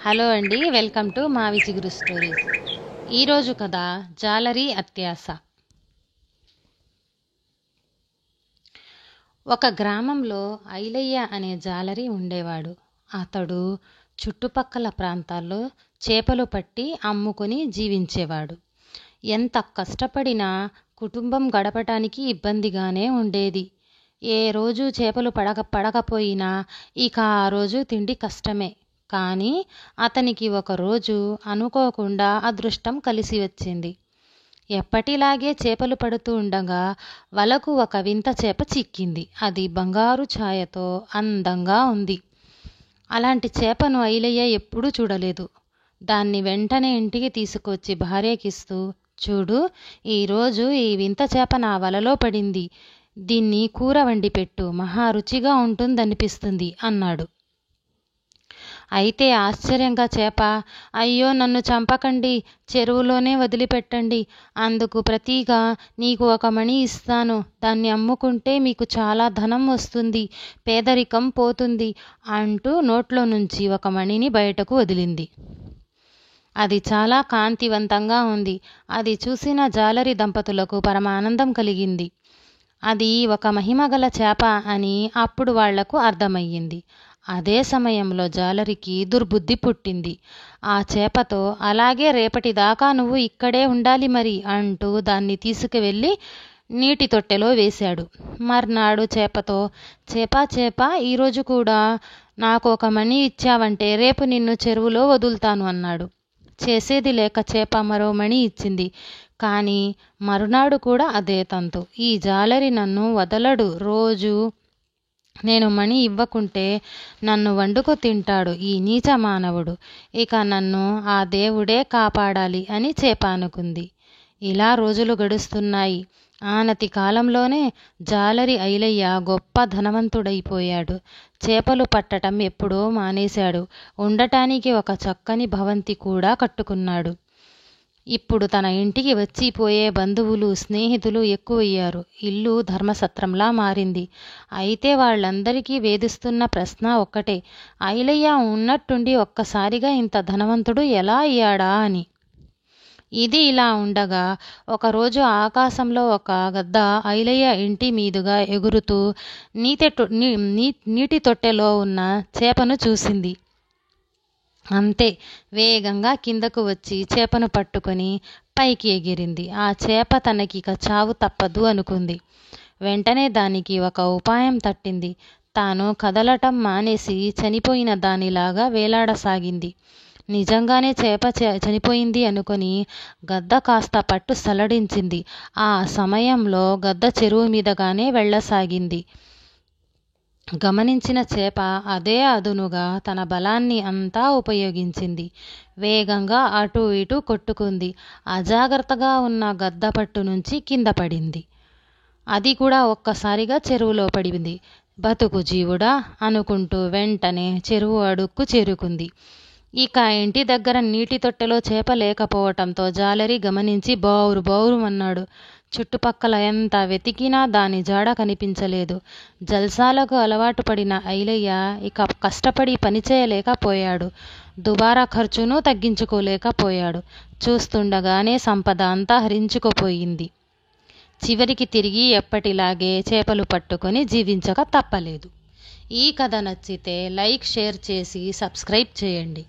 Hello అండి, welcome to మావి చిగురు స్టోరీస్. ఈరోజు కథ జాలరి అత్యాస. ఒక గ్రామంలో ఐలయ్య అనే జాలరి ఉండేవాడు. అతడు చుట్టుపక్కల ప్రాంతాల్లో చేపలు పట్టి అమ్ముకొని జీవించేవాడు. ఎంత కష్టపడినా కుటుంబం గడపటానికి ఇబ్బందిగానే ఉండేది. ఏ రోజు చేపలు పడకపోయినా ఇక ఆ రోజు తిండి కష్టమే. కానీ అతనికి ఒకరోజు అనుకోకుండా అదృష్టం కలిసి వచ్చింది. ఎప్పటిలాగే చేపలు పడుతూ ఉండగా వలకు ఒక వింత చేప చిక్కింది. అది బంగారు ఛాయతో అందంగా ఉంది. అలాంటి చేపను ఐలయ్య ఎప్పుడూ చూడలేదు. దాన్ని వెంటనే ఇంటికి తీసుకొచ్చి భార్యకిస్తూ, చూడు, ఈరోజు ఈ వింత చేప నా వలలో పడింది. దీన్ని కూర వండి పెట్టు, మహా రుచిగా ఉంటుందనిపిస్తుంది అన్నాడు. అయితే ఆశ్చర్యంగా చేప, అయ్యో, నన్ను చంపకండి, చెరువులోనే వదిలిపెట్టండి. అందుకు ప్రతిగా నీకు ఒక మణి ఇస్తాను. దాన్ని అమ్ముకుంటే మీకు చాలా ధనం వస్తుంది, పేదరికం పోతుంది అంటూ నోట్లో నుంచి ఒక మణిని బయటకు వదిలింది. అది చాలా కాంతివంతంగా ఉంది. అది చూసిన జాలరి దంపతులకు పరమానందం కలిగింది. అది ఒక మహిమగల చేప అని అప్పుడు వాళ్లకు అర్థమయ్యింది. అదే సమయంలో జాలరికి దుర్బుద్ధి పుట్టింది. ఆ చేపతో, అలాగే రేపటిదాకా నువ్వు ఇక్కడే ఉండాలి మరి అంటూ దాన్ని తీసుకువెళ్ళి నీటి తొట్టెలో వేశాడు. మర్నాడు చేపతో, చేప ఈరోజు కూడా నాకు ఒక మణి ఇచ్చావంటే రేపు నిన్ను చెరువులో వదులుతాను అన్నాడు. చేసేది లేక చేప మరో మణి ఇచ్చింది. కానీ మరునాడు కూడా అదే తంతు. ఈ జాలరి నన్ను వదలడు. రోజు నేను మణి ఇవ్వకుంటే నన్ను వండుకు తింటాడు ఈ నీచ మానవుడు. ఇక నన్ను ఆ దేవుడే కాపాడాలి అని చేప అనుకుంది. ఇలా రోజులు గడుస్తున్నాయి. ఆనతి కాలంలోనే జాలరి ఐలయ్య గొప్ప ధనవంతుడైపోయాడు. చేపలు పట్టటం ఎప్పుడో మానేశాడు. ఉండటానికి ఒక చక్కని భవంతి కూడా కట్టుకున్నాడు. ఇప్పుడు తన ఇంటికి వచ్చిపోయే బంధువులు, స్నేహితులు ఎక్కువయ్యారు. ఇల్లు ధర్మసత్రంలా మారింది. అయితే వాళ్ళందరికీ వేధిస్తున్న ప్రశ్న ఒక్కటే, ఐలయ్య ఉన్నట్టుండి ఒక్కసారిగా ఇంత ధనవంతుడు ఎలా అయ్యాడా అని. ఇది ఇలా ఉండగా ఒకరోజు ఆకాశంలో ఒక గద్ద ఐలయ్య ఇంటి మీదుగా ఎగురుతూ నీటి తొట్టెలో ఉన్న చేపను చూసింది. అంతే, వేగంగా కిందకు వచ్చి చేపను పట్టుకొని పైకి ఎగిరింది. ఆ చేప తనకిక చావు తప్పదు అనుకుంది. వెంటనే దానికి ఒక ఉపాయం తట్టింది. తాను కదలటం మానేసి చనిపోయిన దానిలాగా వేలాడసాగింది. నిజంగానే చేప చనిపోయింది అనుకొని గద్ద కాస్త పట్టు సల్లడించింది. ఆ సమయంలో గద్ద చెరువు మీదగానే వెళ్ళసాగింది. గమనించిన చేప అదే అదునుగా తన బలాన్ని అంతా ఉపయోగించింది. వేగంగా అటూ ఇటూ కొట్టుకుంది. అజాగ్రత్తగా ఉన్న గద్ద పట్టు నుంచి కింద పడింది. అది కూడా ఒక్కసారిగా చెరువులో పడింది. బతుకు జీవుడా అనుకుంటూ వెంటనే చెరువు అడుక్కు చేరుకుంది. ఇక ఇంటి దగ్గర నీటి తొట్టెలో చేప లేకపోవటంతో జాలరి గమనించి బౌరుమన్నాడు. చుట్టుపక్కల ఎంత వెతికినా దాని జాడ కనిపించలేదు. జల్సాలకు అలవాటు పడిన ఐలయ్య ఇక కష్టపడి పనిచేయలేకపోయాడు. దుబారా ఖర్చును తగ్గించుకోలేకపోయాడు. చూస్తుండగానే సంపద అంతా హరించుకుపోయింది. చివరికి తిరిగి ఎప్పటిలాగే చేపలు పట్టుకొని జీవించక తప్పలేదు. ఈ కథ నచ్చితే లైక్, షేర్ చేసి సబ్స్క్రైబ్ చేయండి.